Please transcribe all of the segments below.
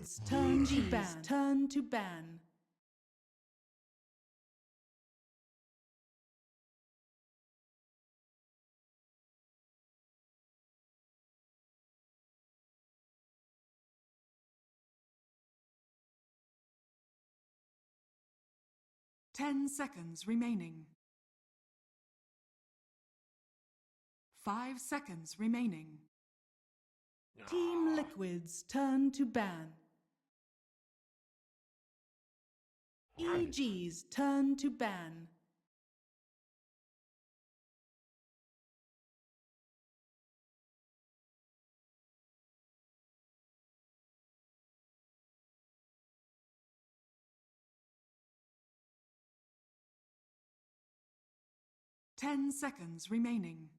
Liquids turn to ban. Turn to ban. $10 remaining. 5 seconds remaining. Team Liquids turn to ban. EG's turn to ban. $10 remaining.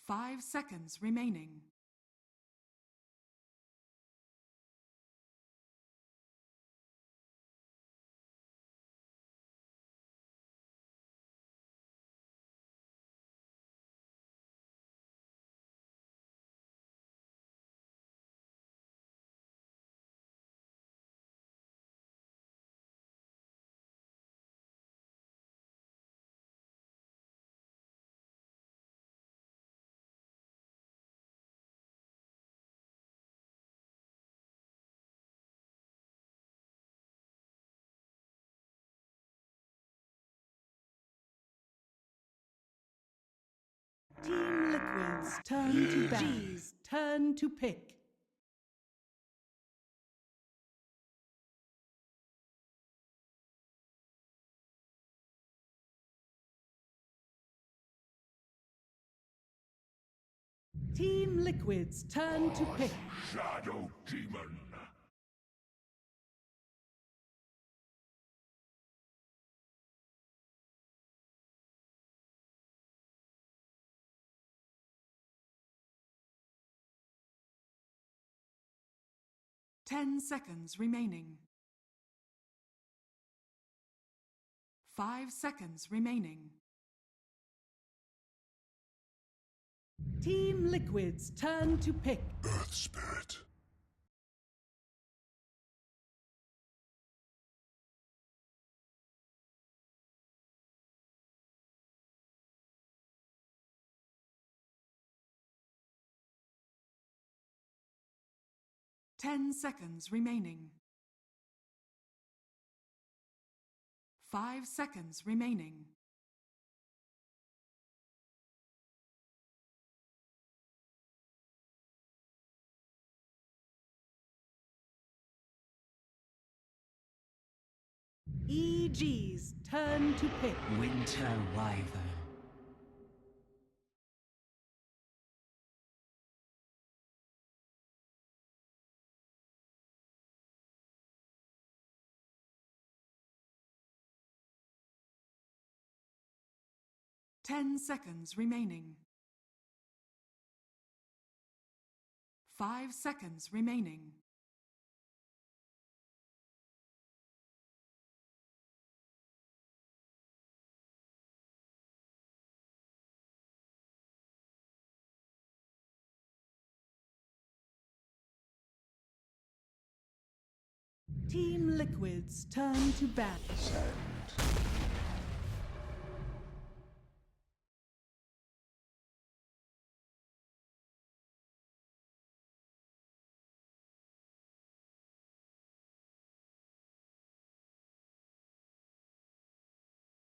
5 seconds remaining. Team Liquids turn to ban. G's turn to pick. Team Liquids turn to pick. Shadow Demon. $10 remaining. 5 seconds remaining. Team Liquids turn to pick. Earth Spirit. $10 remaining. 5 seconds remaining. EG's turn to pick. Winter Wyvern. $10 remaining. 5 seconds remaining. Team Liquids turn to ban. Send.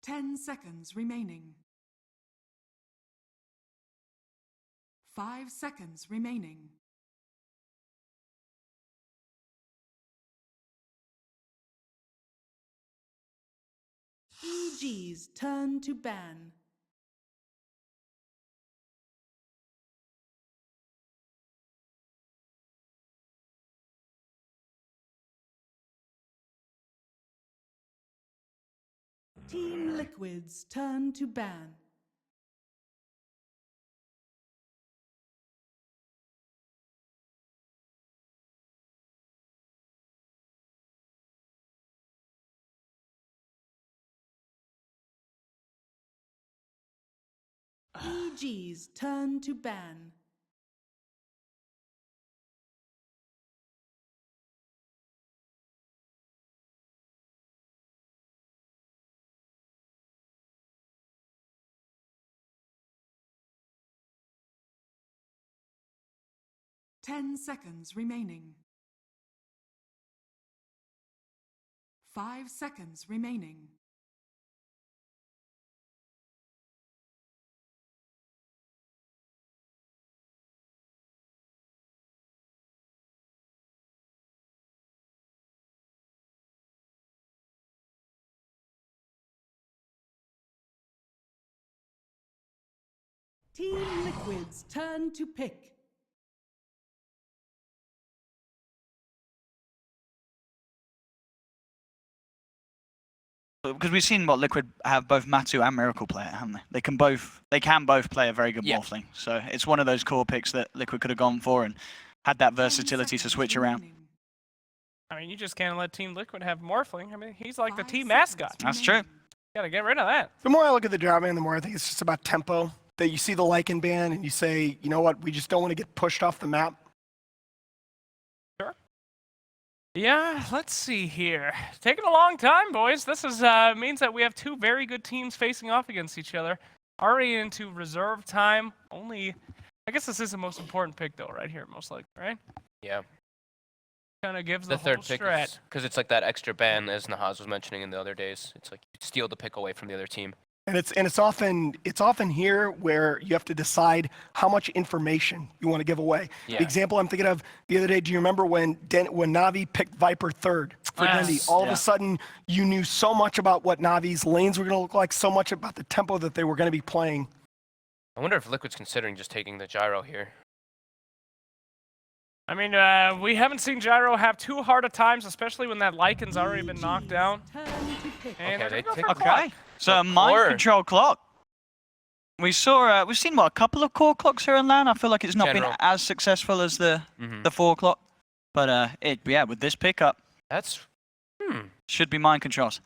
$10 remaining. 5 seconds remaining. EG's turn to ban. Team Liquids turn to ban. EG's turn to ban. 10 seconds remaining. 5 seconds remaining. Team Liquid's turn to pick. Because we've seen what Liquid have both Matu and Miracle play it, haven't they? They can both play a very good Morphling. So it's one of those core picks that Liquid could have gone for and had that versatility to switch around. I mean, you just can't let Team Liquid have Morphling. I mean, he's like the team mascot. That's true. Gotta get rid of that. The more I look at the draft ban, the more I think it's just about tempo. That you see the Lycan ban and you say, you know what, we just don't want to get pushed off the map. Sure. Yeah, let's see here. Taking a long time, boys. This is means that we have two very good teams facing off against each other. Already into reserve time. Only, I guess this is the most important pick though, right here, most likely, right? Yeah. Kind of gives The whole third pick strat. is because it's like that extra ban, as Nahaz was mentioning in the other days. It's like you steal the pick away from the other team. And it's often here where you have to decide how much information you want to give away. Yeah. The example I'm thinking of the other day, do you remember when Na'Vi picked Viper third for Yes. Dendi? All of a sudden, you knew so much about what Na'Vi's lanes were going to look like, so much about the tempo that they were going to be playing. I wonder if Liquid's considering just taking the gyro here. I mean, we haven't seen Gyro have too hard of times, especially when that Lycan's already been knocked down. Turn to pick. And Okay, they're they gonna take- go for Okay. clock. So mind core. control clock. We've seen what, a couple of core clocks here in LAN. I feel like it's not General. been as successful as the 4 o'clock. But with this pickup, That's should be mind controls.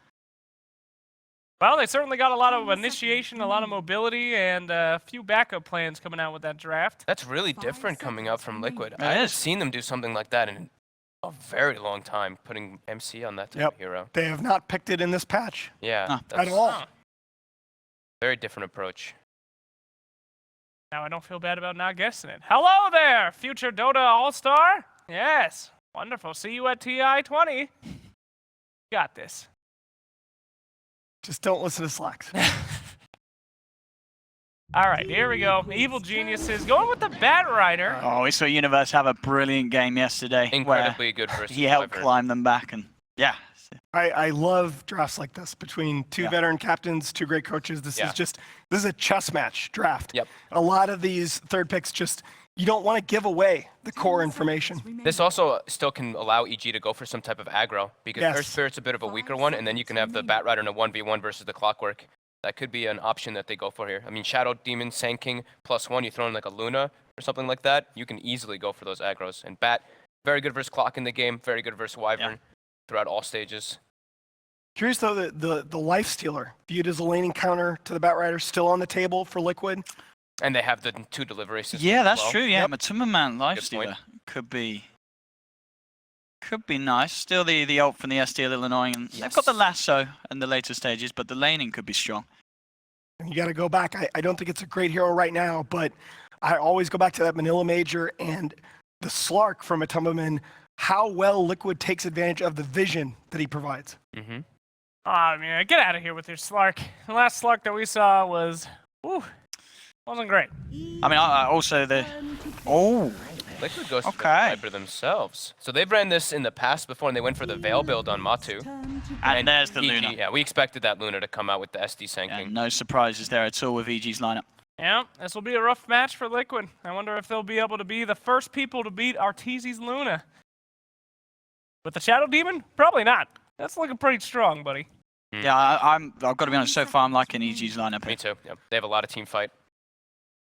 Well, they certainly got a lot of initiation, a lot of mobility, and a few backup plans coming out with that draft. that's really different coming out from Liquid. I It haven't is. seen them do something like that in a very long time, putting MC on that type Yep. of hero. They have not picked it in this patch Yeah, Huh. that's at all. Huh. very different approach. Now I don't feel bad about not guessing it. Hello there, future Dota All-Star. Yes, wonderful. See you at TI 20. Got this. Just don't listen to Slacks. All right, here we go. Evil Geniuses going with the Bat Rider. Oh, we saw Universe have a brilliant game yesterday. Incredibly good versus Where he helped Wyvern. climb them back, and yeah. I love drafts like this between two Yeah. veteran captains, two great coaches. This Yeah. is a chess match draft. Yep. A lot of these third picks you don't want to give away the core information. This also still can allow EG to go for some type of aggro, because Yes. Earth Spirit's a bit of a weaker one, and then you can have the Bat Rider in a 1v1 versus the Clockwork. That could be an option that they go for here. I mean, Shadow Demon, Sand King, +1, you throw in like a Luna or something like that, you can easily go for those aggros. And Bat, very good versus Clock in the game, very good versus Wyvern throughout all stages. Curious though, the Life Stealer, viewed as a laning counter to the Bat Rider, still on the table for Liquid. And they have the 2 delivery systems. Yeah, as that's well. true. Yeah, Yep. Matuma Man Good Lifestealer could be nice. Still the ult from the SD a little annoying. And they've got the Yes. lasso in the later stages, but the laning could be strong. And you got to go back. I don't think it's a great hero right now, but I always go back to that Manila Major and the Slark from Atumaman, how well Liquid takes advantage of the vision that he provides. Mm-hmm. Oh, man, get out of here with your Slark. The last Slark that we saw was, wasn't great. I mean, I also the Liquid goes for Okay. the Viper themselves. So they've ran this in the past before, and they went for the Veil build on Matu. and there's the EG, Luna. Yeah, we expected that Luna to come out with the SD Sand Yeah, King. no surprises there at all with EG's lineup. Yeah, this will be a rough match for Liquid. I wonder if they'll be able to be the first people to beat Arteezy's Luna. With the Shadow Demon? Probably not. That's looking pretty strong, buddy. Yeah, I've got to be honest. So far, I'm liking EG's lineup. Me too. Yep. They have a lot of team fight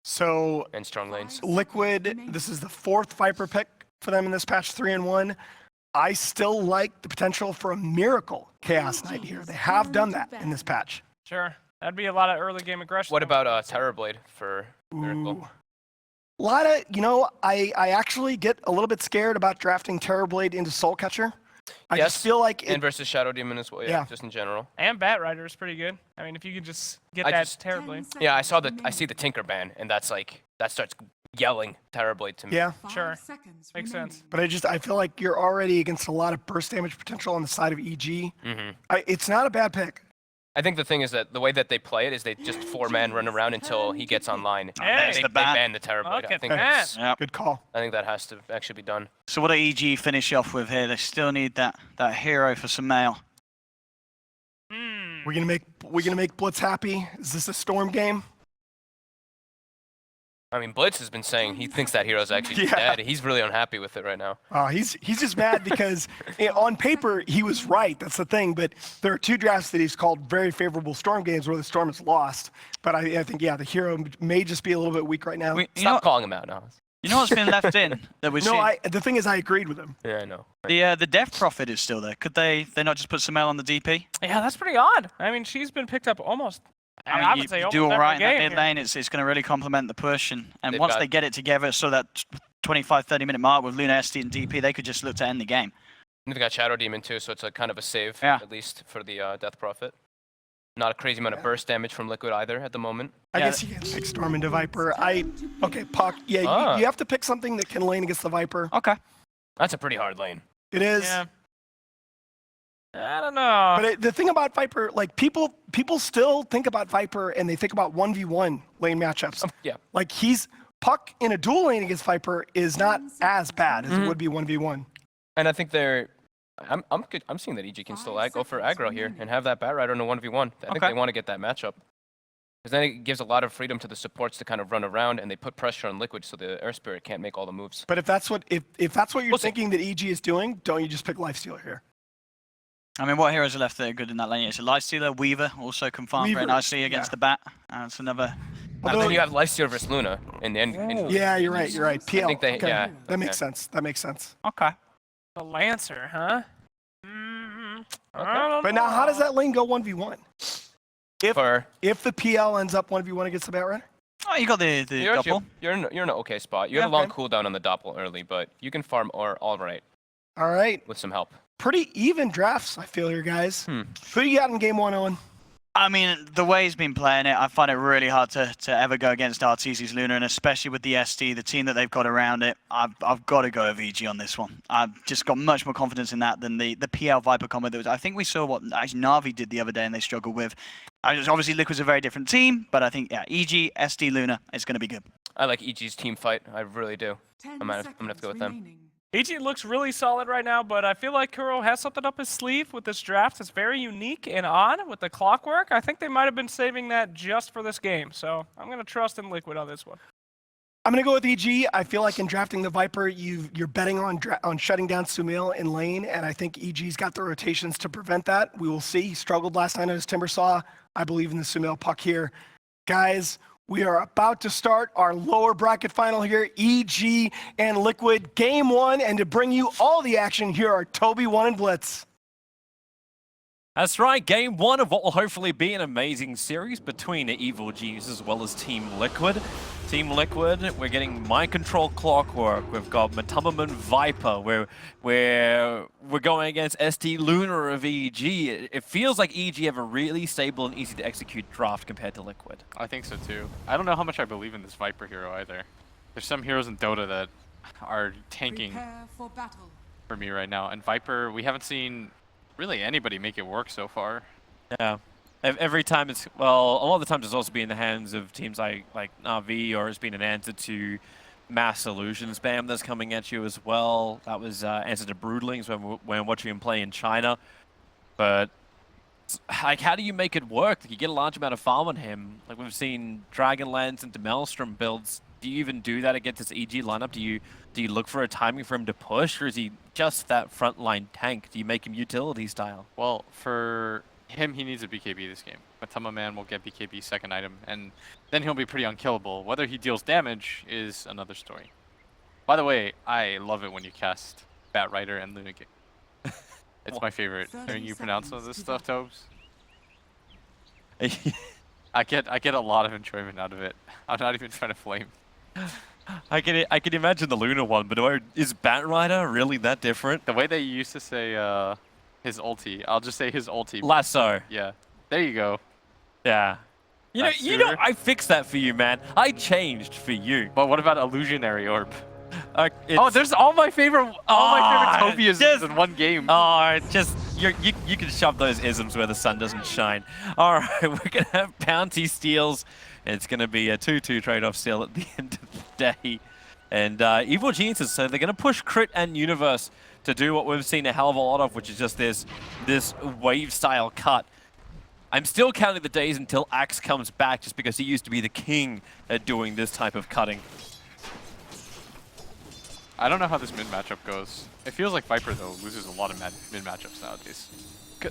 So and strong lanes. Liquid, this is the fourth Viper pick for them in this patch, 3-1. I still like the potential for a Miracle Chaos Knight here. They have done that in this patch. Sure. That'd be a lot of early game aggression. What about Terrorblade for Miracle? Ooh. A lot of, I actually get a little bit scared about drafting Terrorblade into Soul Catcher. I Yes, just feel like And versus Shadow Demon as well, Yeah. just in general. And Bat Rider is pretty good. I mean, if you could just get I that just- terribly. Yeah, I see the Tinker ban, and that's like, that starts yelling terribly to me. Yeah, Sure. 5 seconds Makes remaining. sense. but I feel like you're already against a lot of burst damage potential on the side of EG. Hmm. It's not a bad pick. I think the thing is that the way that they play it is they just 4-man run around until he gets online. Hey. They, the they ban. ban the Terrorblade. Look I at think that. Yep. Good call. I think that has to actually be done. So what do EG finish off with here? They still need that hero for some mail. Hmm. We're gonna make Blitz happy. Is this a Storm game? I mean, Blitz has been saying he thinks that hero's actually dead. He's really unhappy with it right now. He's just mad because on paper he was right. That's the thing. But there are 2 drafts that he's called very favorable Storm games where the Storm has lost. But I think the hero may just be a little bit weak right now. You know, Stop calling him out now. you know what's been left in that we've No, seen? the thing is I agreed with him. Yeah, I know. The Death Prophet is still there. Could they not just put some mail on the DP? Yeah, that's pretty odd. I mean, she's been picked up almost. I you, would say you almost do all every right in that game mid here. lane. It's going to really complement the push, and They've once got- they get it together, so that 25-30 minute mark with Luna, SD, and DP, they could just look to end the game. And they've got Shadow Demon too, so it's a kind of a save, Yeah. at least for the Death Prophet. Not a crazy amount of burst damage from Liquid either at the moment. I Yeah, guess you can pick Storm into Viper. Okay, Puck. Yeah, Ah. you have to pick something that can lane against the Viper. Okay. That's a pretty hard lane. It is. Yeah. I don't know. But the thing about Viper, like people still think about Viper and they think about 1v1 lane matchups. Yeah. Like Puck in a dual lane against Viper is not as bad as it would be 1v1. And I think I'm seeing that EG can still go for aggro here and have that Bat Rider in a 1v1. I think Okay. they want to get that matchup. Because then it gives a lot of freedom to the supports to kind of run around, and they put pressure on Liquid so the Air Spirit can't make all the moves. But if that's what you're We'll see. thinking that EG is doing, don't you just pick Lifestealer here? I mean, what heroes are left that are good in that lane? It's a Lifestealer, Weaver, also can farm very Weaver, nicely against yeah. the Bat. It's another. And Although- then you have Lifesteal versus Luna in the end. Yeah, you're right. PL. I think they, okay. yeah. That makes okay. sense. That makes sense. Okay. The Lancer, huh? I don't But now, how does know. that lane go 1v1? If the PL ends up 1v1 against the Bat Rider? Oh, you got the You're, double. actually, you're in an okay spot. You have a long cooldown on the Doppel early, but you can farm all right All right. with some help. Pretty even drafts, I feel here, guys. Hmm. Who do you got in game 1, Owen? I mean, the way he's been playing it, I find it really hard to ever go against RTC's Luna, and especially with the SD, the team that they've got around it, I've got to go with EG on this one. I've just got much more confidence in that than the PL Viper combo that was. I think we saw what actually Na'Vi did the other day, and they struggled with. Obviously, Liquid's a very different team, but I think, yeah, EG, SD, Luna is going to be good. I like EG's team fight. I really do. 10 I'm gonna have to go with them. remaining. EG looks really solid right now, but I feel like Kuro has something up his sleeve with this draft that's very unique and odd with the clockwork. I think they might have been saving that just for this game, so I'm going to trust in Liquid on this one. I'm going to go with EG. I feel like in drafting the Viper, you're betting on shutting down Sumil in lane, and I think EG's got the rotations to prevent that. We will see. He struggled last night as Timbersaw. I believe in the Sumil Puck here. Guys, we are about to start our lower bracket final here, EG and Liquid, game 1, and to bring you all the action, here are Toby, 1, and Blitz. That's right, game 1 of what will hopefully be an amazing series between the Evil Genius as well as Team Liquid. Team Liquid, we're getting Mind Control Clockwork, we've got Matumbaman Viper, we're going against SD Luna of EG. It feels like EG have a really stable and easy to execute draft compared to Liquid. I think so too. I don't know how much I believe in this Viper hero either. There's some heroes in Dota that are tanking Prepare for battle. for me right now, and Viper, we haven't seen really anybody make it work so far. Yeah. Every time it's, well, a lot of the times it's also been in the hands of teams like Na'Vi, or it's been an answer to mass illusion spam that's coming at you as well. That was answer to Broodlings when watching him play in China. But like, how do you make it work? Like, you get a large amount of farm on him. Like, we've seen Dragonlance into Maelstrom builds. Do you even do that against this EG lineup? Do you look for a timing for him to push, or is he just that frontline tank? Do you make him utility style? Well, for him, he needs a BKB this game. Matama Man will get BKB second item, and then he'll be pretty unkillable. Whether he deals damage is another story. By the way, I love it when you cast Bat Rider and Luna Gate. It's my favorite. 30 Hearing you pronounce some of this seconds stuff, to Tobes. I get a lot of enjoyment out of it. I'm not even trying to flame. I can imagine the Luna one, but is Bat Rider really that different? The way they used to say his ulti, I'll just say his ulti. Lasso. Yeah. There you go. Yeah. You know, I fixed that for you, man. I changed for you. But what about illusionary orb? Oh, It's- there's all my favorite Tobias just- in one game. Oh, just you can shove those isms where the sun doesn't shine. All right, we're gonna have bounty steals. It's gonna be a 2-2 trade-off still at the end of the day. And Evil Geniuses, so they're gonna push Crit and Universe to do what we've seen a hell of a lot of, which is just this wave-style cut. I'm still counting the days until Axe comes back, just because he used to be the king at doing this type of cutting. I don't know how this mid matchup goes. It feels like Viper, though, loses a lot of mid matchups nowadays.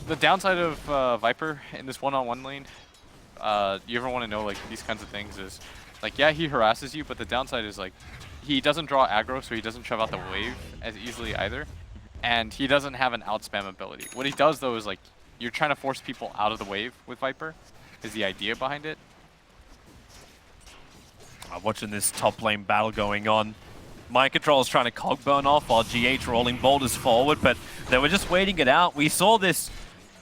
The downside of Viper in this one-on-one lane, you ever want to know like these kinds of things is, like, yeah, he harasses you, but the downside is like, he doesn't draw aggro, so he doesn't shove out the wave as easily either. And he doesn't have an outspam ability. What he does, though, is like, you're trying to force people out of the wave with Viper, is the idea behind it. Watching this top lane battle going on. Mind Control is trying to cog burn off while GH rolling boulders forward, but they were just waiting it out. We saw this,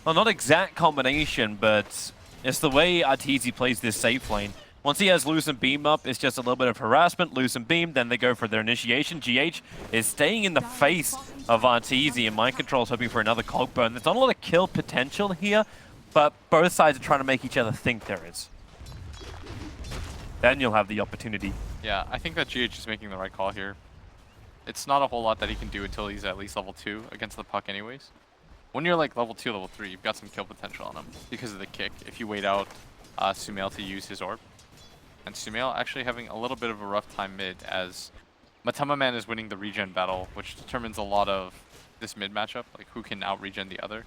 well, not exact combination, but it's the way Arteezy plays this safe lane. Once he has Lucent Beam up, it's just a little bit of harassment, Lucent Beam, then they go for their initiation. GH is staying in the face of Arteezy, and Mind Control is hoping for another cog burn. There's not a lot of kill potential here, but both sides are trying to make each other think there is. Then you'll have the opportunity. Yeah, I think that GH is making the right call here. It's not a whole lot that he can do until he's at least level 2 against the puck anyways. When you're like level 2, level 3, you've got some kill potential on him because of the kick, if you wait out Sumail to use his orb. And Sumail actually having a little bit of a rough time mid, as Matama Man is winning the regen battle, which determines a lot of this mid matchup, like who can out-regen the other.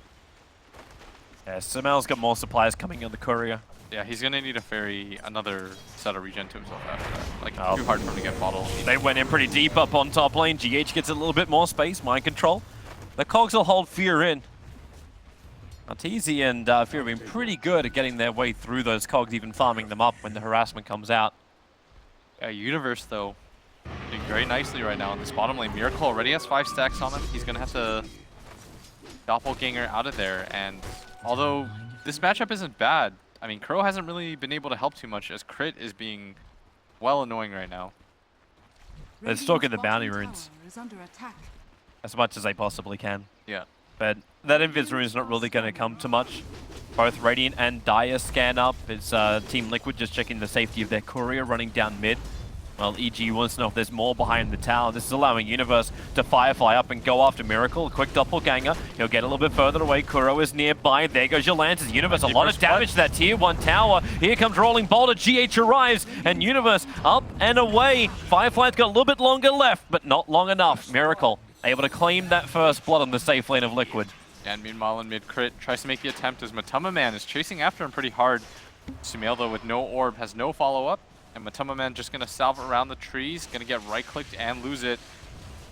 Yeah, Sumail's got more supplies coming on the courier. Yeah, he's gonna need to ferry another set of regen to himself after that. Like, Oh. too hard for him to get bottled. They went in pretty deep up on top lane. GH gets a little bit more space. Mind Control. The cogs will hold Fear in. Arteezy and Fear have been pretty good at getting their way through those cogs, even farming them up when the harassment comes out. Universe, though, doing very nicely right now in this bottom lane. Miracle already has 5 stacks on him. He's gonna have to doppelganger out of there. And although this matchup isn't bad, I mean, Crow hasn't really been able to help too much, as Crit is being well annoying right now. They're stalking the bounty runes as much as they possibly can. Yeah. But that invis rune is not really going to come to much. Both Radiant and Dire scan up. It's Team Liquid just checking the safety of their courier running down mid. Well, EG wants to know if there's more behind the tower. This is allowing Universe to Firefly up and go after Miracle. A quick doppelganger. He'll get a little bit further away. Kuro is nearby. There goes your Lances. Universe, a lot of damage to that tier 1 tower. Here comes Rolling Boulder. GH arrives, and Universe up and away. Firefly's got a little bit longer left, but not long enough. Miracle able to claim that first blood on the safe lane of Liquid. And meanwhile, in mid, Crit tries to make the attempt as Matama Man is chasing after him pretty hard. Sumail, though, with no orb, has no follow-up. And Matama Man just going to salve around the trees, going to get right-clicked and lose it.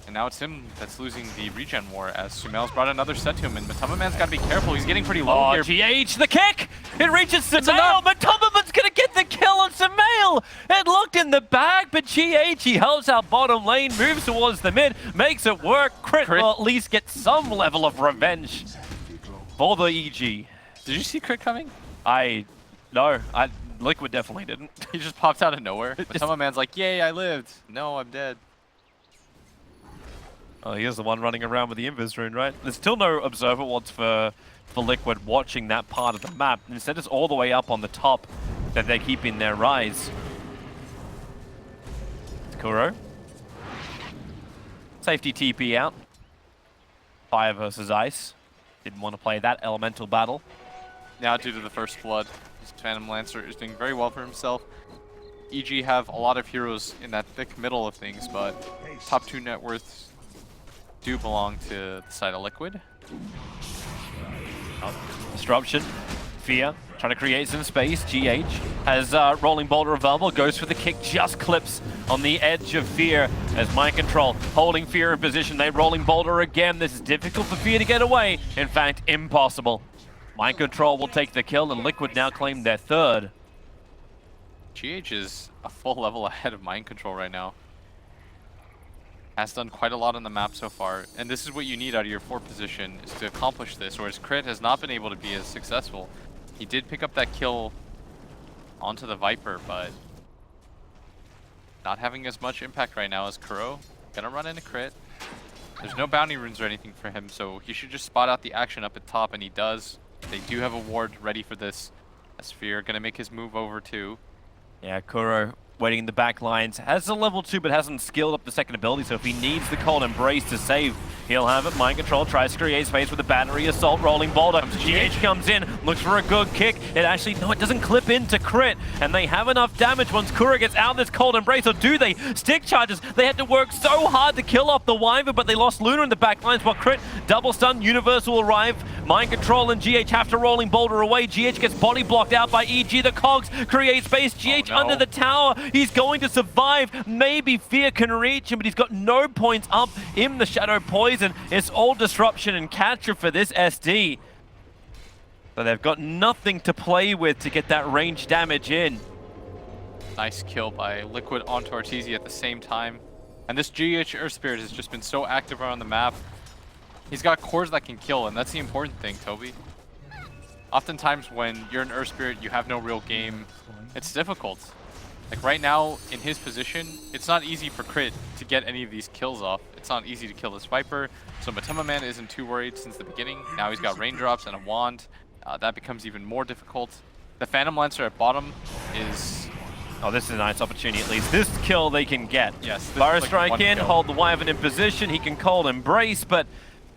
And now it's him that's losing the regen war, as Sumail's brought another set to him. And Matama Man's got to be careful. He's getting pretty low here. GH, the kick! It reaches Sumail, but Matama Man's going to get the kill on Sumail! It looked in the bag, but GH, he helps out bottom lane, moves towards the mid, makes it work. Crit will at least get some level of revenge for the EG. Did you see Crit coming? No, Liquid definitely didn't. He just popped out of nowhere. Matama Man's like, yay, I lived. No, I'm dead. Oh, here's the one running around with the invis rune, right? There's still no observer wards for Liquid watching that part of the map. Instead, it's all the way up on the top that they're keeping their rise. It's Kuro. Safety TP out. Fire versus Ice. Didn't want to play that elemental battle. Now, due to the first blood, Phantom Lancer is doing very well for himself. EG have a lot of heroes in that thick middle of things, but top 2 net worths do belong to the side of Liquid. Disruption. Fear. Trying to create some space. GH has Rolling Boulder available. Goes for the kick. Just clips on the edge of Fear as Mind Control holding Fear in position. They Rolling Boulder again. This is difficult for Fear to get away. In fact, impossible. Mind Control will take the kill, and Liquid now claim their third. GH is a full level ahead of Mind Control right now. Has done quite a lot on the map so far, and this is what you need out of your 4 position, is to accomplish this, whereas Crit has not been able to be as successful. He did pick up that kill onto the Viper, but not having as much impact right now as Kuro. Gonna run in a crit. There's no bounty runes or anything for him, so he should just spot out the action up at top, and he does. They do have a ward ready for this. Sphere gonna make his move over too. Yeah, Kuro waiting in the back lines. Has a level 2, but hasn't skilled up the second ability, so if he needs the Cold Embrace to save, he'll have it. Mind Control tries to create space with a battery assault. Rolling boulder. GH comes in, looks for a good kick. It actually, no, it doesn't clip into crit, and they have enough damage once Kuro gets out of this Cold Embrace, or do they? Stick charges. They had to work so hard to kill off the Wyvern, but they lost Luna in the back lines while crit. Double stun, Universal will arrive. Mind Control and GH have to Rolling Boulder away. GH gets body blocked out by EG. The Cogs create space. GH under the tower. He's going to survive. Maybe Fear can reach him, but he's got no points up in the Shadow Poison. It's all disruption and catcher for this SD. So they've got nothing to play with to get that range damage in. Nice kill by Liquid onto Arteezy at the same time. And this GH Earth Spirit has just been so active around the map. He's got cores that can kill, and that's the important thing, Toby. Oftentimes when you're an Earth Spirit, you have no real game. It's difficult. Like right now, in his position, it's not easy for Crit to get any of these kills off. It's not easy to kill this Viper, so Matema Man isn't too worried since the beginning. Now he's got Raindrops and a Wand. That becomes even more difficult. The Phantom Lancer at bottom is... Oh, this is a nice opportunity at least. This kill they can get. Yes. Burrow Strike in, hold the Wyvern in position. He can Cold Embrace, but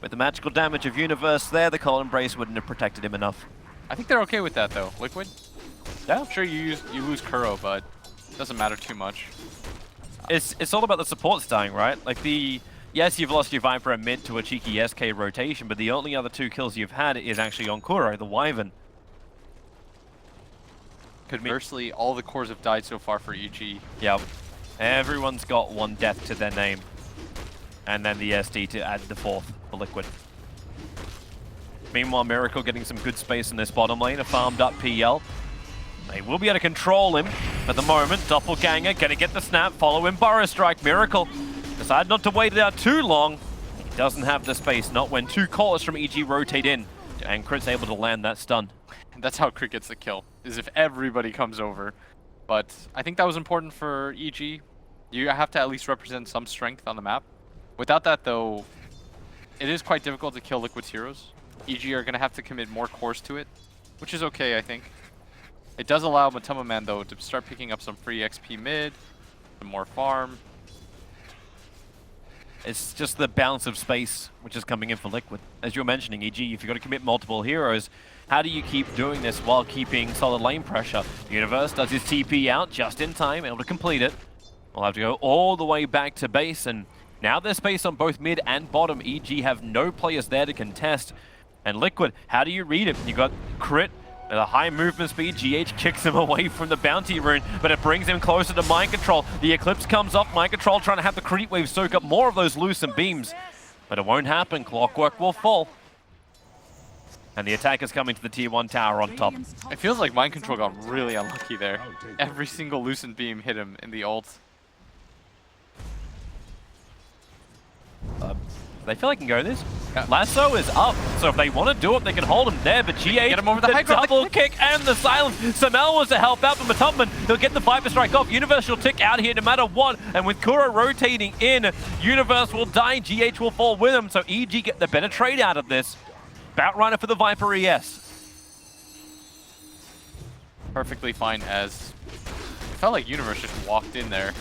with the magical damage of Universe there, the Cold Embrace wouldn't have protected him enough. I think they're okay with that though, Liquid. Yeah. I'm sure you lose Kuro, but it doesn't matter too much. It's all about the supports dying, right? Like yes, you've lost your Viper and mid to a cheeky SK rotation, but the only other 2 kills you've had is actually on Kuro, the Wyvern. Conversely, all the cores have died so far for EG. Yep. Everyone's got 1 death to their name. And then the SD to add the 4th for Liquid. Meanwhile, Miracle getting some good space in this bottom lane, a farmed up PL. They will be able to control him at the moment. Doppelganger gonna get the snap, follow him, Burrow Strike. Miracle decide not to wait it out too long. He doesn't have the space, not when 2 callers from EG rotate in. And Crit's able to land that stun. And that's how Crit gets the kill, is if everybody comes over. But I think that was important for EG. You have to at least represent some strength on the map. Without that, though, it is quite difficult to kill Liquid's heroes. EG are going to have to commit more cores to it, which is okay, I think. It does allow Matema Man, though, to start picking up some free XP mid, some more farm. It's just the balance of space which is coming in for Liquid. As you were mentioning, EG, if you've got to commit multiple heroes, how do you keep doing this while keeping solid lane pressure? Universe does his TP out just in time, able to complete it. We'll have to go all the way back to base, and now there's space on both mid and bottom. EG have no players there to contest. And Liquid, how do you read it? You got Crit at a high movement speed. GH kicks him away from the bounty rune, but it brings him closer to Mind Control. The Eclipse comes off. Mind Control trying to have the creep wave soak up more of those loosened beams. But it won't happen. Clockwork will fall. And the attack is coming to the tier 1 tower on top. It feels like Mind Control got really unlucky there. Every single loosened beam hit him in the ult. They feel like can go this. Yeah. Lasso is up, so if they want to do it, they can hold him there. But GH, get him over the high ground. double kick and the silence. Samel was to help out, but Matupman, he'll get the Viper Strike off. Universe will tick out here no matter what. And with Kuro rotating in, Universe will die. GH will fall with him, so EG get the better trade out of this. Batrider for the Viper ES. Perfectly fine, as it felt like Universe just walked in there.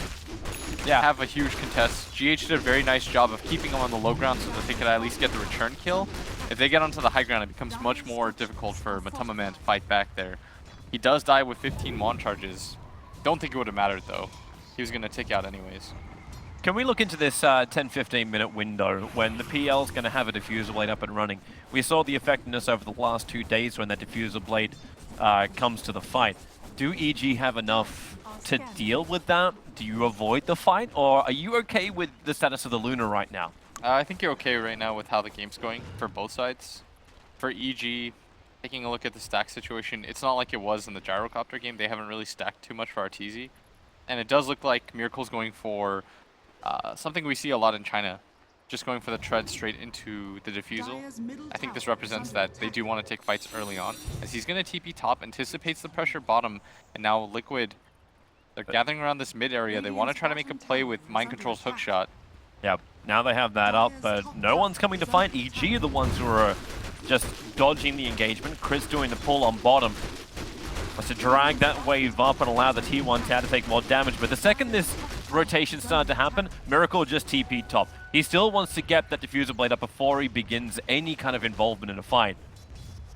Yeah. Have a huge contest. GH did a very nice job of keeping them on the low ground so that they could at least get the return kill. If they get onto the high ground, it becomes much more difficult for Matema Man to fight back there. He does die with 15 wand charges. Don't think it would have mattered though. He was going to tick out anyways. Can we look into this 10-15 minute window when the PL is going to have a diffuser blade up and running? We saw the effectiveness over the last 2 days when that diffuser blade comes to the fight. Do EG have enough to deal with that? Do you avoid the fight, or are you okay with the status of the Luna right now? I think you're okay right now with how the game's going for both sides. For EG, taking a look at the stack situation, it's not like it was in the Gyrocopter game. They haven't really stacked too much for Arteezy. And it does look like Miracle's going for something we see a lot in China. just going for the tread straight into the defusal. I think this represents that they do want to take fights early on, as he's going to TP top, anticipates the pressure bottom, and now Liquid, they're gathering around this mid area. They want to try to make a play with Mind Control's hookshot. Yep, now they have that up, but no one's coming to fight. EG are the ones who are just dodging the engagement. Chris doing the pull on bottom. Wants to drag that wave up and allow the T1 tower to take more damage, but the second this rotation started to happen, Miracle just TP'd top. He still wants to get that diffuser blade up before he begins any kind of involvement in a fight.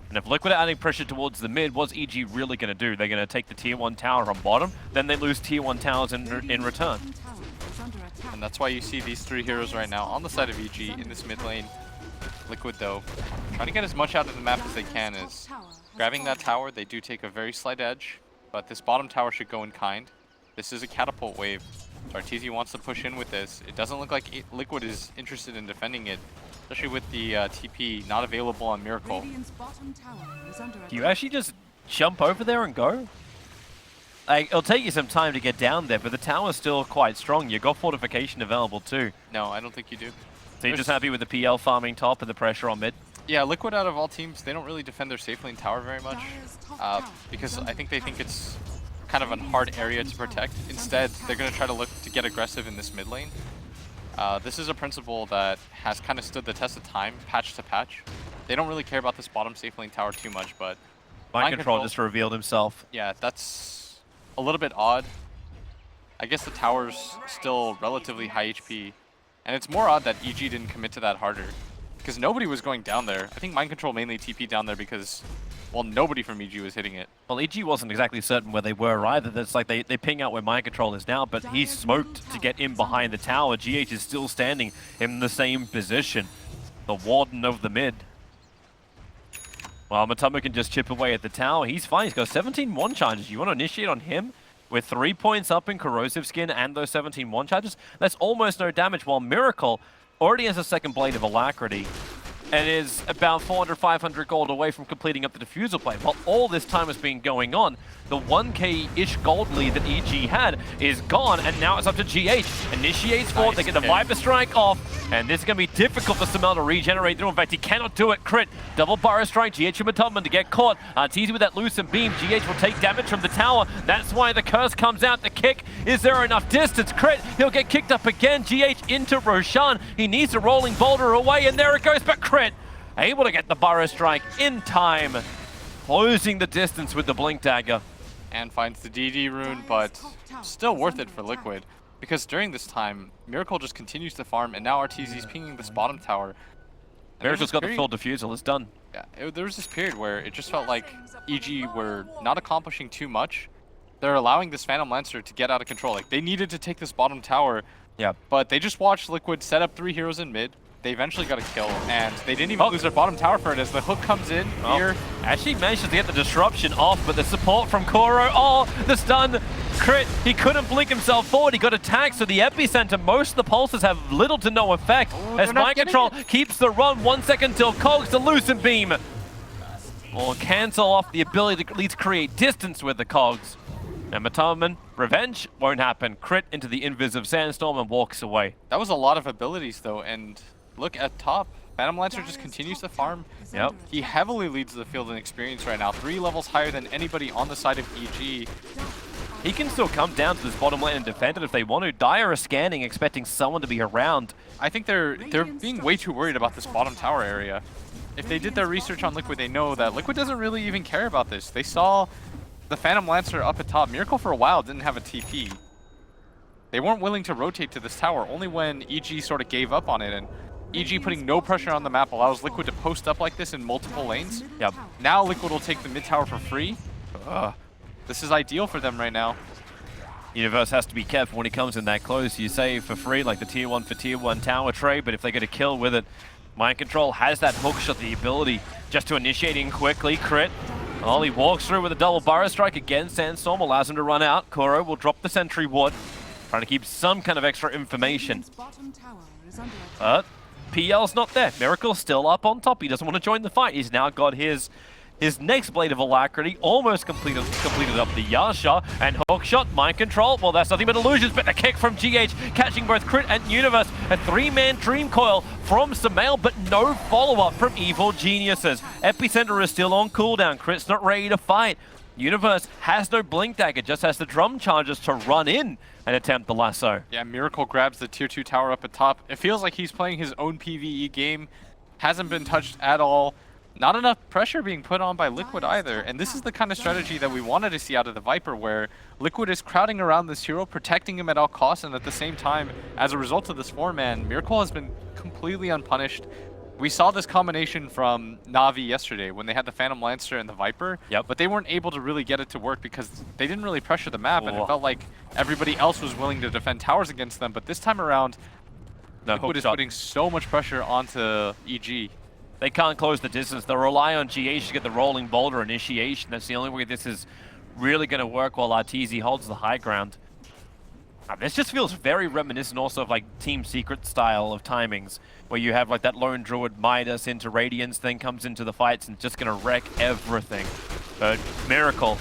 And if Liquid are adding pressure towards the mid, what's EG really going to do? They're going to take the tier 1 tower on bottom, then they lose tier 1 towers in return. And that's why you see these three heroes right now on the side of EG in this mid lane. Liquid, though, trying to get as much out of the map as they can is grabbing that tower. They do take a very slight edge, but this bottom tower should go in kind. This is a catapult wave. So Arteezy wants to push in with this. It doesn't look like Liquid is interested in defending it, especially with the TP not available on Miracle. Do you actually just jump over there and go? Like, it'll take you some time to get down there, but the tower's still quite strong. You've got fortification available too. No, I don't think you do. So you're just happy with the PL farming top and the pressure on mid? Yeah, Liquid out of all teams, they don't really defend their safe lane tower very much, because I think they think it's kind of a hard area to protect. Instead, they're going to try to look to get aggressive in this mid lane. This is a principle that has kind of stood the test of time, patch to patch. They don't really care about this bottom safe lane tower too much, but Mind Control just revealed himself. Yeah, that's a little bit odd. I guess the tower's still relatively high HP, and it's more odd that EG didn't commit to that harder, because nobody was going down there. I think Mind Control mainly TP'd down there because, well, nobody from EG was hitting it. Well, EG wasn't exactly certain where they were either. It's like they ping out where Mind Control is now, but he smoked to get in behind the tower. GH is still standing in the same position. The Warden of the mid. Well, Matoma can just chip away at the tower. He's fine. He's got 17 one charges. You want to initiate on him? With 3 points up in Corrosive Skin and those 17 one charges, that's almost no damage, while Miracle already has a second Blade of Alacrity and is about 400, 500 gold away from completing up the diffuser play. While all this time has been going on, the 1k-ish gold lead that EG had is gone, and now it's up to GH. Initiates forward, they get the Viper Strike off, and this is going to be difficult for Samel to regenerate through. In fact, he cannot do it. Crit, double Burrow Strike, GH and Matoma to get caught. Arteezy with that Lucent Beam, GH will take damage from the tower. That's why the curse comes out. The kick, is there enough distance? Crit, he'll get kicked up again. GH into Roshan. He needs a rolling boulder away, and there it goes, but Crit able to get the Burrow Strike in time, closing the distance with the Blink Dagger. And finds the DD rune, but still worth it for Liquid, because during this time, Miracle just continues to farm, and now Arteezy's pinging this bottom tower. Miracle's got the full defusal, it's done. Yeah, there was this period where it just felt like EG were not accomplishing too much. They're allowing this Phantom Lancer to get out of control. Like, they needed to take this bottom tower, but they just watched Liquid set up 3 heroes in mid. They eventually got a kill, and they didn't even lose their bottom tower for it as the hook comes in here. Actually manages to get the disruption off, but the support from Koro, the stun, Crit, he couldn't blink himself forward, he got attacked, so the epicenter, most of the pulses have little to no effect, as Mind Control keeps the run. 1 second till Cogs the Lucent Beam. Or cancel off the ability to at least create distance with the Cogs. And Matoman, revenge won't happen. Crit into the Invis of Sandstorm and walks away. That was a lot of abilities though, and look at top. Phantom Lancer just continues to farm. Yep. He heavily leads the field in experience right now. 3 levels higher than anybody on the side of EG. He can still come down to this bottom lane and defend it if they want to. Dire is scanning, expecting someone to be around. I think they're being way too worried about this bottom tower area. If they did their research on Liquid, they know that Liquid doesn't really even care about this. They saw the Phantom Lancer up at top. Miracle for a while didn't have a TP. They weren't willing to rotate to this tower, only when EG sort of gave up on it, and EG putting no pressure on the map allows Liquid to post up like this in multiple lanes. Yep. Now Liquid will take the mid tower for free. This is ideal for them right now. Universe has to be careful when he comes in that close. You save for free, like the tier 1 for tier 1 tower trade, but if they get a kill with it, Mind Control has that hookshot, the ability just to initiate in quickly. Crit. Well, he walks through with a double Burrow Strike again. Sandstorm allows him to run out. Koro will drop the sentry ward, trying to keep some kind of extra information. PL's not there. Miracle's still up on top. He doesn't want to join the fight. He's now got his His next Blade of Alacrity almost completed up the Yasha, and hookshot, mind control. Well, that's nothing but illusions, but the kick from GH, catching both Crit and Universe. A 3-man Dream Coil from Sumail, but no follow-up from Evil Geniuses. Epicenter is still on cooldown. Crit's not ready to fight. Universe has no Blink Dagger, just has the drum charges to run in and attempt the lasso. Yeah, Miracle grabs the tier 2 tower up at top. It feels like he's playing his own PvE game. Hasn't been touched at all. Not enough pressure being put on by Liquid either. And this is the kind of strategy that we wanted to see out of the Viper, where Liquid is crowding around this hero, protecting him at all costs, and at the same time, as a result of this 4-man, Miracle has been completely unpunished. We saw this combination from Na'Vi yesterday when they had the Phantom Lancer and the Viper, but they weren't able to really get it to work because they didn't really pressure the map, and it felt like everybody else was willing to defend towers against them. But this time around, Liquid is putting so much pressure onto EG. They can't close the distance. They rely on GH to get the rolling boulder initiation. That's the only way this is really going to work while Arteezy holds the high ground. This just feels very reminiscent also of like Team Secret style of timings, where you have like that lone druid Midas into Radiance, then comes into the fights and just gonna wreck everything. But Miracle,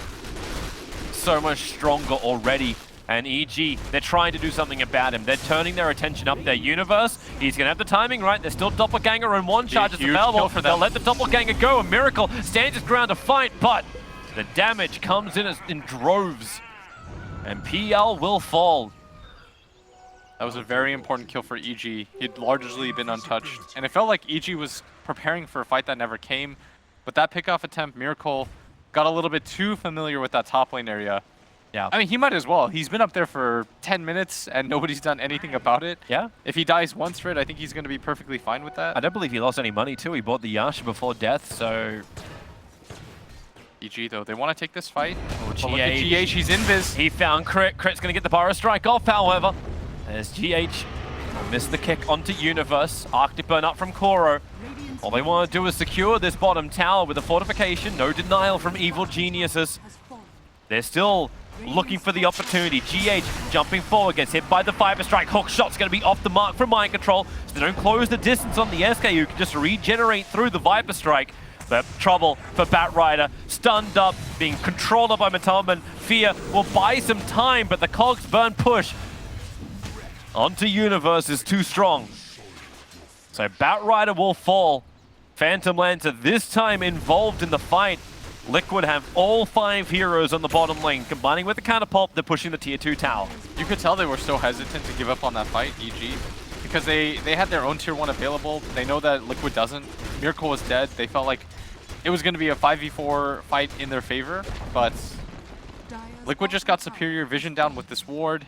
so much stronger already. And EG, they're trying to do something about him. They're turning their attention up their Universe. He's gonna have the timing right. There's still Doppelganger and one charge is available. They'll let the Doppelganger go, and Miracle stands his ground to fight, but the damage comes in droves. And PL will fall. That was a very important kill for EG. He'd largely been untouched. And it felt like EG was preparing for a fight that never came. But that pickoff attempt, Miracle got a little bit too familiar with that top lane area. Yeah. I mean, he might as well. He's been up there for 10 minutes and nobody's done anything about it. Yeah. If he dies once for it, I think he's going to be perfectly fine with that. I don't believe he lost any money too. He bought the Yasha before death, so... EG though, they want to take this fight. Oh, Look at GH, he's invis. He found Crit. Crit's going to get the Burrow Strike off, however. There's GH. Missed the kick onto Universe. Arctic Burn up from Koro. All they want to do is secure this bottom tower with a fortification. No denial from Evil Geniuses. They're still looking for the opportunity. GH jumping forward, gets hit by the Fiber Strike. Hook shot's going to be off the mark from Mind Control. So they don't close the distance on the SK, who can just regenerate through the Viper Strike. But trouble for Batrider, stunned up, being controlled up by Mataman. Fear will buy some time, but the Cogs burn push onto Universe is too strong. So Batrider will fall. Phantom Lancer this time involved in the fight. Liquid have all 5 heroes on the bottom lane. Combining with the Catapult, they're pushing the tier 2 tower. You could tell they were so hesitant to give up on that fight, EG, because they had their own tier 1 available. They know that Liquid doesn't. Miracle was dead. They felt like it was going to be a 5v4 fight in their favor, but Liquid just got superior vision down with this ward.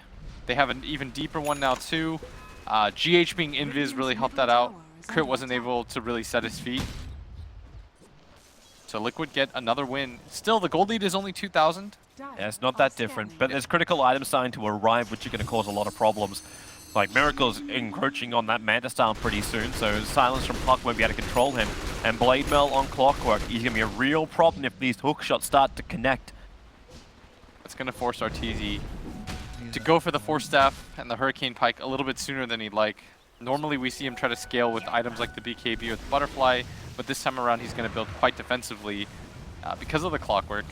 They have an even deeper one now too. GH being invis really helped that out. Crit wasn't able to really set his feet. So Liquid get another win. Still, the gold lead is only 2,000. Yeah, it's not that different, but there's critical items starting to arrive, which are going to cause a lot of problems. Like, Miracle's encroaching on that Manta Style pretty soon, so Silence from Puck won't be able to control him. And Blade Mail on Clockwork, he's going to be a real problem if these hook shots start to connect. That's going to force Arteezy to go for the Force Staff and the Hurricane Pike a little bit sooner than he'd like. Normally we see him try to scale with items like the BKB or the Butterfly, but this time around he's going to build quite defensively because of the Clockwork.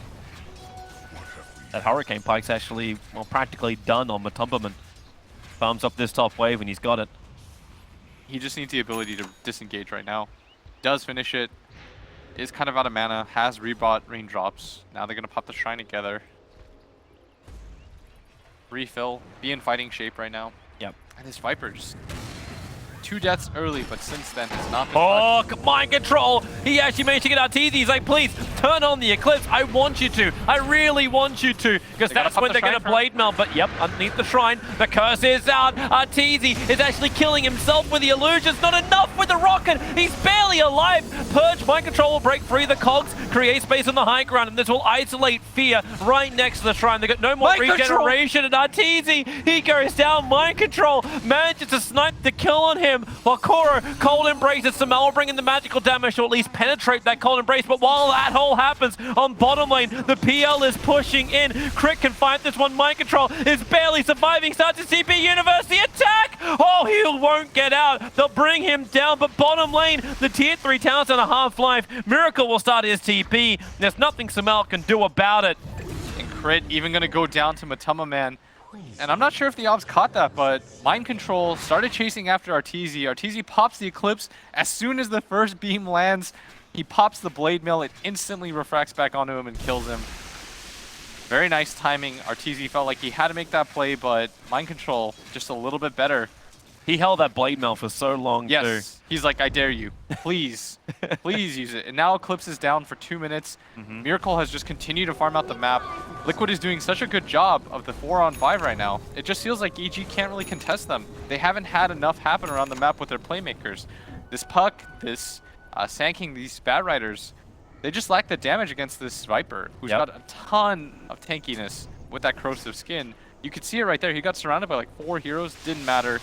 That Hurricane Pike's actually, well, practically done on Matumberman. Farms up this top wave and he's got it. He just needs the ability to disengage right now. Does finish it. Is kind of out of mana. Has rebought raindrops. Now they're going to pop the Shrine together. Refill. Be in fighting shape right now. Yep. And this Viper just 2 deaths early, but since then has not been touched. Mind Control! He actually managed to get Arteezy. He's like, please, turn on the Eclipse. I want you to. I really want you to. Because that's when they're going to Blade Mail. But yep, underneath the Shrine, the curse is out. Arteezy is actually killing himself with the illusions. Not enough with the rocket. He's barely alive. Purge Mind Control will break free the cogs, create space on the high ground, and this will isolate Fear right next to the Shrine. They got no more regeneration. And Arteezy, he goes down. Mind Control manages to snipe the kill on him. While Koro, Cold Embrace, and Sumail will bring in the magical damage to at least penetrate that Cold Embrace. But while that all happens on bottom lane, the PL is pushing in. Crit can fight this one. Mind Control is barely surviving. Starts to CP University attack. Oh, he won't get out. They'll bring him down, but bottom lane, the tier 3 tower's on a half-life. Miracle will start his TP. There's nothing Samel can do about it. And Crit even going to go down to Matama Man. And I'm not sure if the Obs caught that, but Mind Control started chasing after Arteezy. Arteezy pops the Eclipse. As soon as the first beam lands, he pops the Blade Mill. It instantly refracts back onto him and kills him. Very nice timing. Arteezy felt like he had to make that play, but Mind Control just a little bit better. He held that Blade Mill for so long, Yes, he's like, I dare you. Please, please use it. And now Eclipse is down for 2 minutes. Miracle has just continued to farm out the map. Liquid is doing such a good job of the 4-on-5 right now. It just feels like EG can't really contest them. They haven't had enough happen around the map with their playmakers. This Puck, this Sanking, these Bat Riders, they just lack the damage against this Viper, who's got a ton of tankiness with that corrosive skin. You could see it right there. He got surrounded by like 4 heroes. Didn't matter.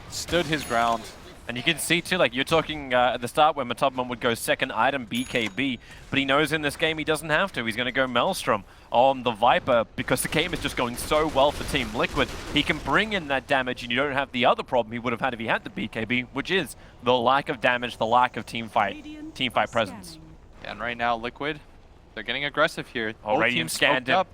Stood his ground. And you can see too, like you're talking at the start where Matubman would go second item BKB, but he knows in this game he doesn't have to. He's going to go Maelstrom on the Viper because the game is just going so well for Team Liquid. He can bring in that damage and you don't have the other problem he would have had if he had the BKB, which is the lack of damage, the lack of team fight presence. And right now, Liquid, they're getting aggressive here. Oh, Radiant scanned him.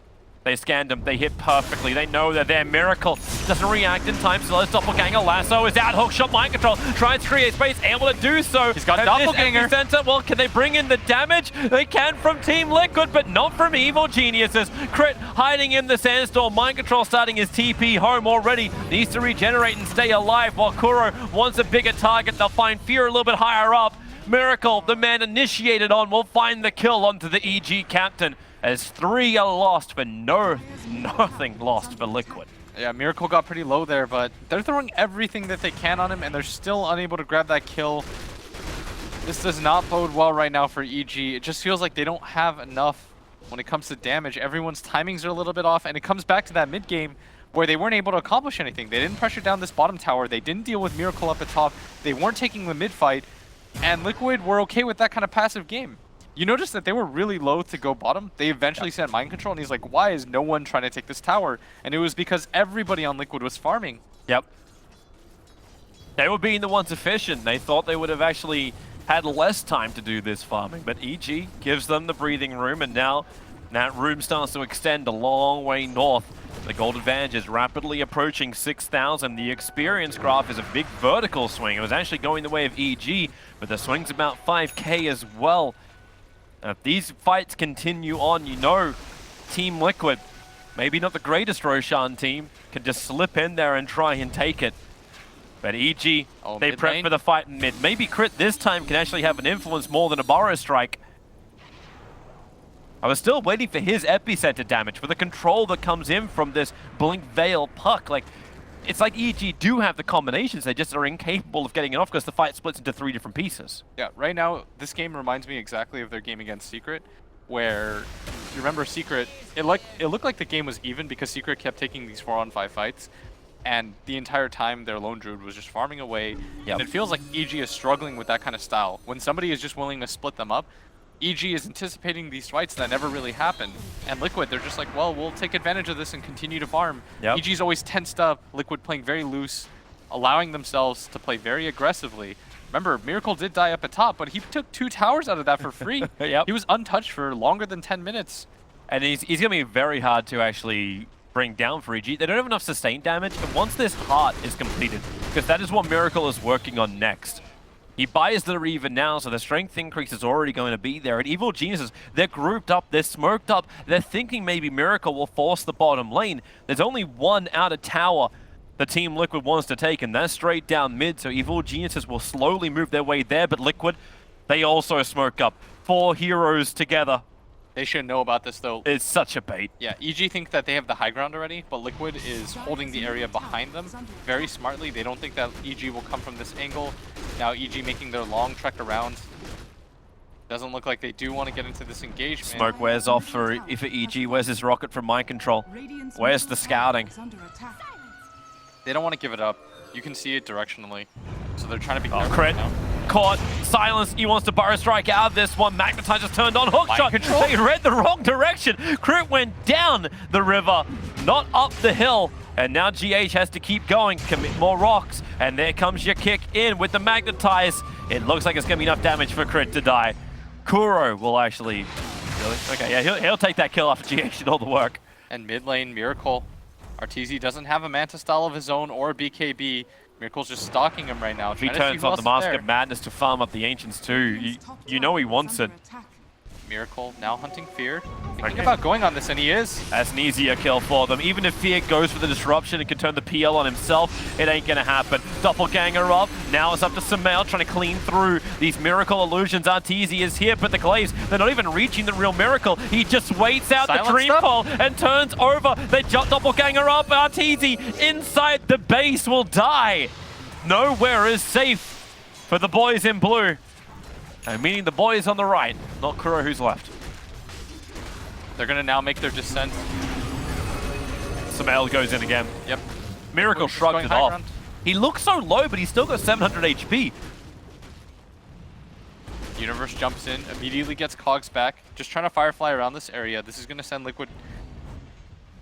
They scanned him. They hit perfectly. They know they're there. Miracle doesn't react in time, so let's Doppelganger. Lasso is out. Hook shot, Mind Control. Tries to create space. Able to do so. He's got Doppelganger. Center. Well, can they bring in the damage? They can from Team Liquid, but not from Evil Geniuses. Crit hiding in the Sandstorm. Mind Control starting his TP home already. Needs to regenerate and stay alive while Kuro wants a bigger target. They'll find Fear a little bit higher up. Miracle, the man initiated on, will find the kill onto the EG captain. As 3 are lost, but nothing lost for Liquid. Yeah, Miracle got pretty low there, but they're throwing everything that they can on him, and they're still unable to grab that kill. This does not bode well right now for EG. It just feels like they don't have enough when it comes to damage. Everyone's timings are a little bit off, and it comes back to that mid-game where they weren't able to accomplish anything. They didn't pressure down this bottom tower. They didn't deal with Miracle up at top. They weren't taking the mid-fight, and Liquid were okay with that kind of passive game. You notice that they were really loath to go bottom. They eventually sent Mind Control, and he's like, why is no one trying to take this tower? And it was because everybody on Liquid was farming. Yep. They were being the ones efficient. They thought they would have actually had less time to do this farming, but EG gives them the breathing room, and now that room starts to extend a long way north. The gold advantage is rapidly approaching 6,000. The experience graph is a big vertical swing. It was actually going the way of EG, but the swing's about 5k as well. Now, if these fights continue on, you know Team Liquid, maybe not the greatest Roshan team, can just slip in there and try and take it. But EG, they prep for the fight in mid. Maybe Crit this time can actually have an influence more than a Burrow Strike. I was still waiting for his epicenter damage, for the control that comes in from this Blink Veil Puck. Like, it's like EG do have the combinations, they just are incapable of getting it off because the fight splits into 3 different pieces. Yeah, right now, this game reminds me exactly of their game against Secret, where, you remember Secret, it looked like the game was even because Secret kept taking these 4-on-5 fights, and the entire time their lone druid was just farming away. And it feels like EG is struggling with that kind of style. When somebody is just willing to split them up, EG is anticipating these fights that never really happen. And Liquid, they're just like, well, we'll take advantage of this and continue to farm. EG's always tensed up, Liquid playing very loose, allowing themselves to play very aggressively. Remember, Miracle did die up at top, but he took 2 towers out of that for free. He was untouched for longer than 10 minutes. And he's going to be very hard to actually bring down for EG. They don't have enough sustained damage, and once this heart is completed, because that is what Miracle is working on next. He buys the Reaver now, so the strength increase is already going to be there. And Evil Geniuses, they're grouped up, they're smoked up, they're thinking maybe Miracle will force the bottom lane. There's only one outer tower the Team Liquid wants to take, and that's straight down mid, so Evil Geniuses will slowly move their way there, but Liquid, they also smoke up. 4 heroes together. They should know about this, though. It's such a bait. Yeah, EG think that they have the high ground already, but Liquid is holding the area behind them very smartly. They don't think that EG will come from this angle. Now EG making their long trek around. Doesn't look like they do want to get into this engagement. Smoke wears off for EG. Where's his rocket from Mind Control? Where's the scouting? They don't want to give it up. You can see it directionally. So they're trying to be careful Crit. now. Caught. Silence. He wants to Burrow Strike out of this one. Magnetizer's turned on. Hook shot. Control. They read the wrong direction. Crit went down the river, not up the hill. And now GH has to keep going, commit more rocks. And there comes your kick in with the Magnetize. It looks like it's going to be enough damage for Crit to die. Kuro will actually... Really? Okay, yeah, he'll take that kill after GH did all the work. And mid lane, Miracle. Arteezy doesn't have a Manta style of his own or a BKB. Miracle's just stalking him right now. If he turns on the Mask of Madness to farm up the Ancients too, you know he wants it. Miracle now hunting Fear. Thinking about going on this, and he is. That's an easier kill for them. Even if Fear goes for the disruption and can turn the PL on himself, it ain't gonna happen. Doppelganger up. Now it's up to Sumail trying to clean through these Miracle illusions. Arteezy is here, but the Glaives, they're not even reaching the real Miracle. He just waits out the Dream Call and turns over. They jump Doppelganger up. Arteezy inside the base will die. Nowhere is safe for the boys in blue. And meaning the boys on the right, not Kuro who's left. They're going to now make their descent. Sumail goes in again. Yep. Miracle shrugged it off. He looks so low, but he's still got 700 HP. Universe jumps in, immediately gets Cogs back. Just trying to Firefly around this area. This is going to send Liquid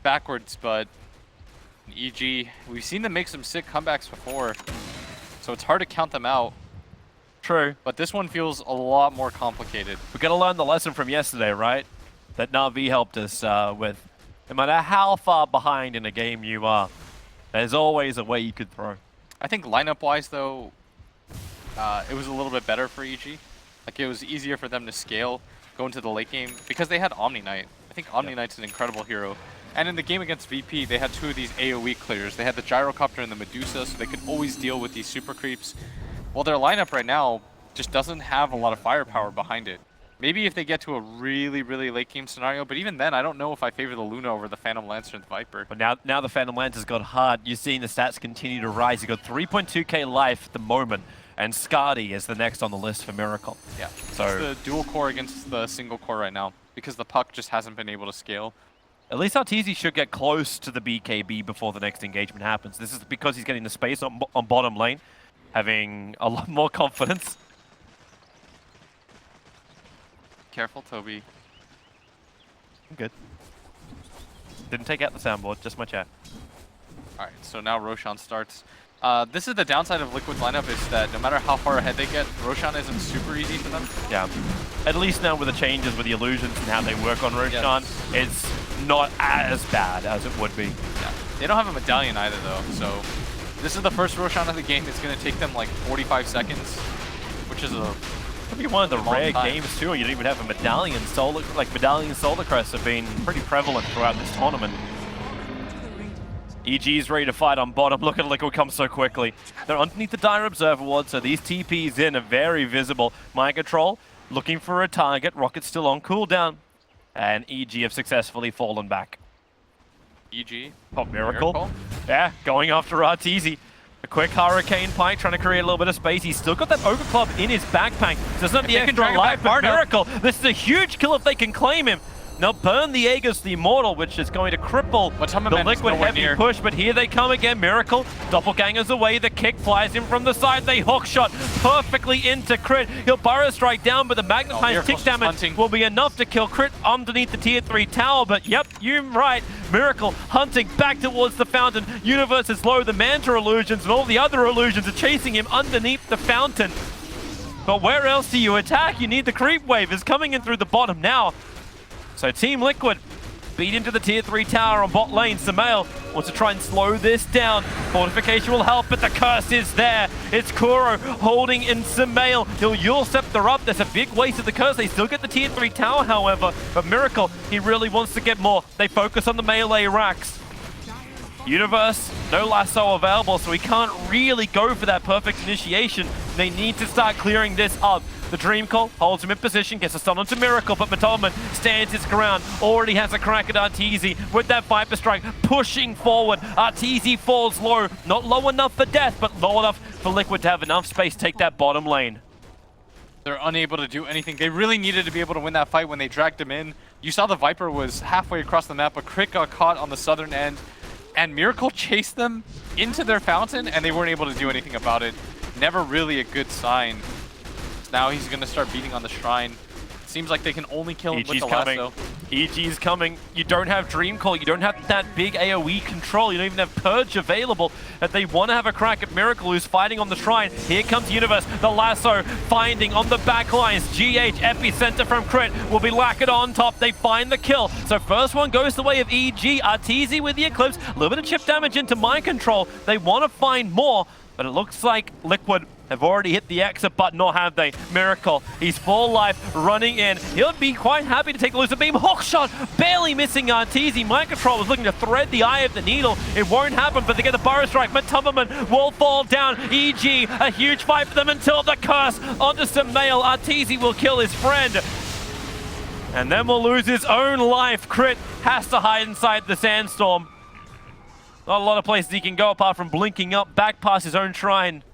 backwards, but EG, we've seen them make some sick comebacks before, so it's hard to count them out. True. But this one feels a lot more complicated. We're going to learn the lesson from yesterday, right? That Na'Vi helped us with. No matter how far behind in a game you are, there's always a way you could throw. I think lineup-wise, though, it was a little bit better for EG. Like, it was easier for them to scale, go into the late game, because they had Omni Knight. I think Omni Knight's an incredible hero. And in the game against VP, they had two of these AoE clears. They had the Gyrocopter and the Medusa, so they could always deal with these super creeps. Well, their lineup right now just doesn't have a lot of firepower behind it. Maybe if they get to a really, really late game scenario, but even then, I don't know if I favor the Luna over the Phantom Lancer and the Viper. But now the Phantom Lancer's got hard. You're seeing the stats continue to rise. You've got 3.2k life at the moment, and Skadi is the next on the list for Miracle. Yeah, so it's the dual core against the single core right now, because the puck just hasn't been able to scale. At least Arteezy should get close to the BKB before the next engagement happens. This is because he's getting the space on bottom lane, having a lot more confidence. Careful, Toby. I'm good. Didn't take out the soundboard, just my chat. Alright, so now Roshan starts. This is the downside of Liquid's lineup, is that no matter how far ahead they get, Roshan isn't super easy for them. Yeah. At least now with the changes with the illusions and how they work on Roshan, it's not as bad as it would be. Yeah. They don't have a medallion either, though, so this is the first Roshan of the game. It's going to take them like 45 seconds, which is a Could be one of the rare time. games too, you don't even have a medallion. Like medallion solar crests have been pretty prevalent throughout this tournament. EG's ready to fight on bottom. Look at Liquid come so quickly. They're underneath the Dire Observer Ward, so these TPs in are very visible. Mind Control looking for a target. Rocket's still on cooldown. And EG have successfully fallen back. EG. Oh, Miracle. Yeah, going after Arteezy. A quick Hurricane Pike trying to create a little bit of space. He's still got that Ogre Club in his backpack. Doesn't have the extra life, but Miracle. This is a huge kill if they can claim him. Now burn the Aegis, the Immortal, which is going to cripple the Liquid heavy push, but here they come again. Miracle, Doppelganger's away, the kick flies in from the side, they hook shot perfectly into Crit. He'll Burrow Strike down, but the Magnetized tick damage will be enough to kill Crit underneath the tier 3 tower, but yep, you're right. Miracle hunting back towards the fountain. Universe is low, the Manta illusions and all the other illusions are chasing him underneath the fountain. But where else do you attack? You need the creep wave. Is coming in through the bottom now. So Team Liquid beat into the tier 3 tower on bot lane. Sumail wants to try and slow this down. Fortification will help, but the curse is there. It's Kuro holding in Sumail. He'll Yule Scepter up. There's a big waste of the curse. They still get the tier 3 tower, however. But Miracle, he really wants to get more. They focus on the melee racks. Universe, no lasso available, so he can't really go for that perfect initiation. They need to start clearing this up. The Dream Call holds him in position, gets a stun onto Miracle, but Matolman stands his ground. Already has a crack at Arteezy with that Viper Strike, pushing forward. Arteezy falls low, not low enough for death, but low enough for Liquid to have enough space to take that bottom lane. They're unable to do anything. They really needed to be able to win that fight when they dragged him in. You saw the Viper was halfway across the map, but Crit got caught on the southern end, and Miracle chased them into their fountain, and they weren't able to do anything about it. Never really a good sign. Now he's going to start beating on the shrine. Seems like they can only kill him with the lasso. EG's coming. You don't have Dream Call. You don't have that big AoE control. You don't even have Purge available. And they want to have a crack at Miracle, who's fighting on the Shrine. Here comes Universe. The lasso finding on the back lines. GH, Epicenter from Crit, will be lacquered on top. They find the kill. So first one goes the way of EG. Arteezy with the Eclipse. A little bit of chip damage into Mind Control. They want to find more, but it looks like Liquid have already hit the exit button, or have they? Miracle, he's full life, running in. He'll be quite happy to take the loser beam. Hook shot, barely missing Arteezy. Mind Control was looking to thread the eye of the needle. It won't happen, but they get the Burrow Strike. Matumberman will fall down. EG, a huge fight for them until the curse onto Sumail. Arteezy will kill his friend. And then will lose his own life. Crit has to hide inside the Sandstorm. Not a lot of places he can go apart from blinking up back past his own shrine.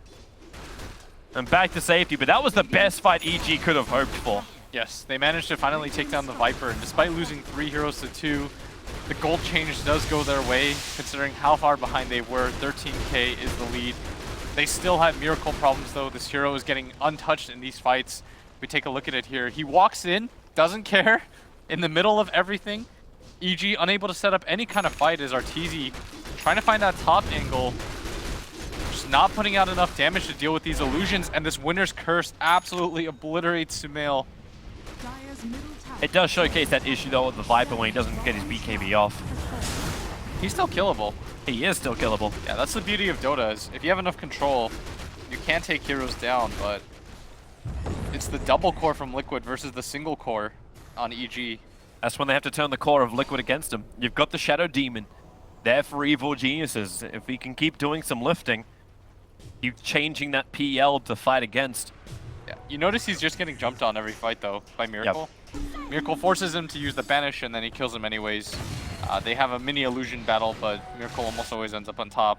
And back to safety, but that was the best fight EG could have hoped for. Yes, they managed to finally take down the Viper, and despite losing 3 heroes to 2, the gold change does go their way, considering how far behind they were. 13k is the lead. They still have Miracle problems, though. This hero is getting untouched in these fights. If we take a look at it here, he walks in, doesn't care, in the middle of everything. EG unable to set up any kind of fight as Arteezy trying to find that top angle. Just not putting out enough damage to deal with these illusions, and this Winter's Curse absolutely obliterates Sumail. It does showcase that issue though with the Viper when he doesn't get his BKB off. He's still killable. He is still killable. Yeah, that's the beauty of Dota, is if you have enough control, you can take heroes down, but it's the double core from Liquid versus the single core on EG. That's when they have to turn the core of Liquid against him. You've got the Shadow Demon there for evil geniuses. If he can keep doing some lifting, keep changing that PL to fight against. Yeah, you notice he's just getting jumped on every fight though by Miracle. Yep. Miracle forces him to use the Banish and then he kills him anyways. They have a mini illusion battle, but Miracle almost always ends up on top.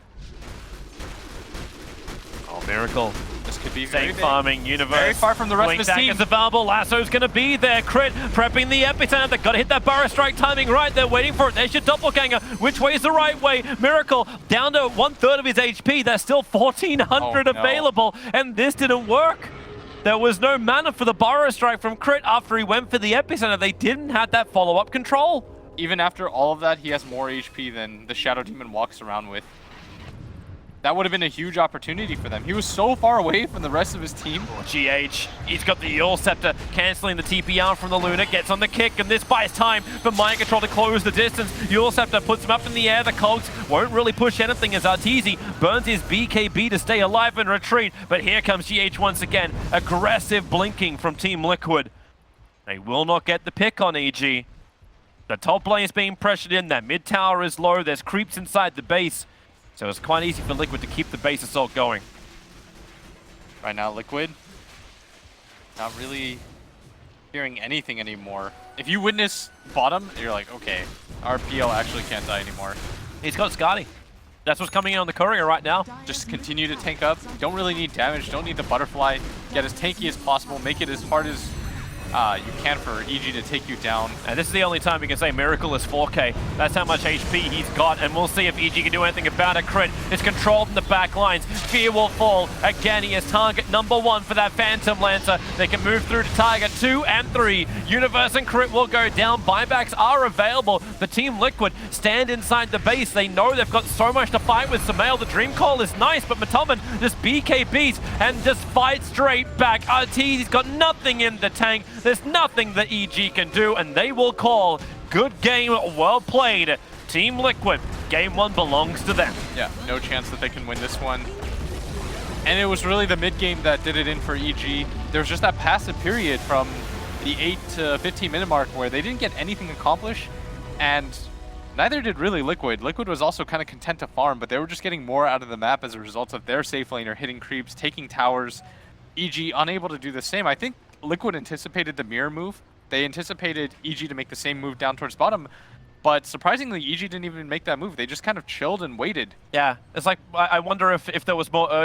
Oh, Miracle. This could be Safe farming, Universe. Very far from the rest of his team. Is available. Lasso's going to be there. Crit prepping the epicenter. They've got to hit that Burrow Strike timing right. They're waiting for it. There's your doppelganger. Which way is the right way? Miracle down to 1/3 of his HP. There's still 1,400 available, and this didn't work. There was no mana for the Burrow Strike from Crit after he went for the epicenter. They didn't have that follow-up control. Even after all of that, he has more HP than the Shadow Demon walks around with. That would have been a huge opportunity for them. He was so far away from the rest of his team. GH, he's got the Eul Scepter, cancelling the TPR from the Luna, gets on the kick, and this buys time for Mind Control to close the distance. Eul Scepter puts him up in the air. The Cogs won't really push anything as Arteezy burns his BKB to stay alive and retreat. But here comes GH once again. Aggressive blinking from Team Liquid. They will not get the pick on EG. The top lane is being pressured in. That mid tower is low. There's creeps inside the base. So it's quite easy for Liquid to keep the base assault going. Right now, Liquid, not really hearing anything anymore. If you witness bottom, you're like, okay, our PL actually can't die anymore. He's got Skadi. That's what's coming in on the courier right now. Just continue to tank up. You don't really need damage. Don't need the butterfly. Get as tanky as possible. Make it as hard as you can for EG to take you down. And this is the only time we can say Miracle is 4K. That's how much HP he's got, and we'll see if EG can do anything about it. Crit is controlled in the back lines. Fear will fall. Again, he is target number 1 for that Phantom Lancer. They can move through to target 2 and 3. Universe and Crit will go down. Buybacks are available. The Team Liquid stand inside the base. They know they've got so much to fight with. Sumail, the Dream Call is nice, but Matumberman just BKBs and just fights straight back. Arteezy's got nothing in the tank. There's nothing that EG can do, and they will call good game, well played. Team Liquid, game 1 belongs to them. Yeah, no chance that they can win this one. And it was really the mid game that did it in for EG. There was just that passive period from the 8 to 15 minute mark where they didn't get anything accomplished, and neither did really Liquid. Liquid was also kind of content to farm, but they were just getting more out of the map as a result of their safe laner hitting creeps, taking towers. EG unable to do the same. I think Liquid anticipated the mirror move. They anticipated EG to make the same move down towards bottom, but surprisingly, EG didn't even make that move. They just kind of chilled and waited. Yeah, it's like, I wonder if there was more urgency